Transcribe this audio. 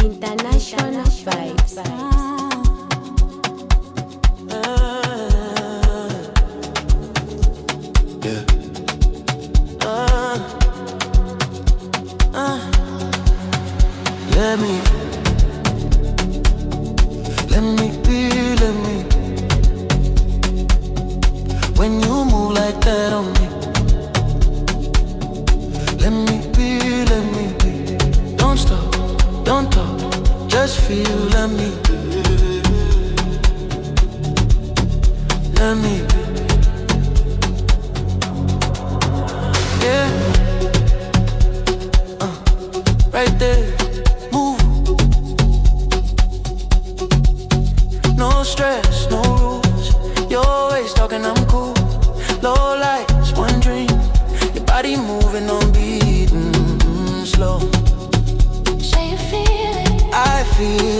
International vibes. Yeah. Let me be, let me. When you move like that on me, let me be. Don't stop, don't talk, just feel, let me be. Let me be. Yeah. Right there, move. No stress, no rules. You're always talking, I'm cool. Low lights, one dream. Your body moving on beat, slow. Say you feel it. I feel